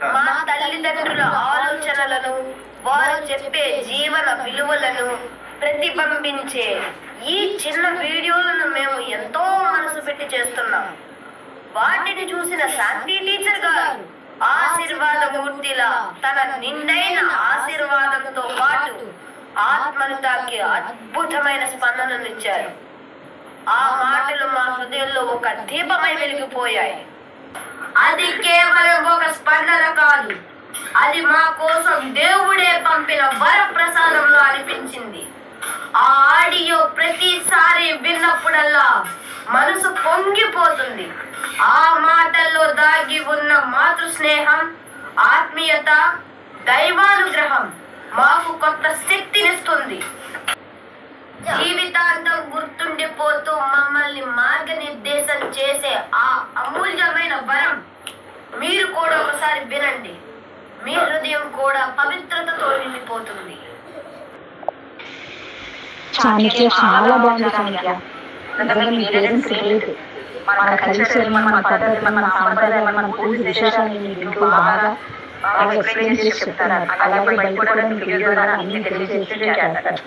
మా తల్లిదండ్రుల ఆలోచనలను, వారు చెప్పే జీవన విలువలను ప్రతిబింబించే ఈ చిన్న వీడియోలను మేము ఎంతో మనసు పెట్టి చేస్తున్నాం. వాటిని చూసిన శాంతి టీచర్ గారు ఆశీర్వాదమూర్తిలా తన నిండైన ఆశీర్వాదంతో పాటు ఆత్మను తాకి అద్భుతమైన స్పందననిచ్చారు. ఆ మాటలు మా హృదయంలో ఒక దీపమై వెలిగిపోయాయి. అది కేవలం ఒక స్పందన కాదు, అది మా కోసం దేవుడే పంపిన వరప్రసాదంలో అనిపించింది. ఆ ఆడియో ప్రతిసారి విన్నప్పుడల్లా మనసు పొంగిపోతుంది. ఆ మాటల్లో దాగి ఉన్న మాతృ స్నేహం, ఆత్మీయత, దైవానుగ్రహం మాకు కొత్త శక్తినిస్తుంది. జీవితాంతం గుర్తుండిపోతూ మమ్మల్ని మార్గనిర్దేశం చేసే ఆ అమూల్యమైన వరం మీరు కూడా ఒకసారి వినండి. మీ హృదయం కూడా పవిత్రతతో నిండిపోతుంది. చాణిక్య చాలా బాగుంది. చాణిక్య మీ పేరెంట్స్ గ్రేట్. మన కల్చర్, మన పద్ధతి, మన సాంప్రదాయాలు, మన పూజ విశేషాలు మీకు బాగా ఎక్స్ప్లెయిన్ చేసి చెప్తున్నారు. అలాగే బయట కూడా మీకు వీడియో ద్వారా అన్ని తెలియజేసి చేస్తారు.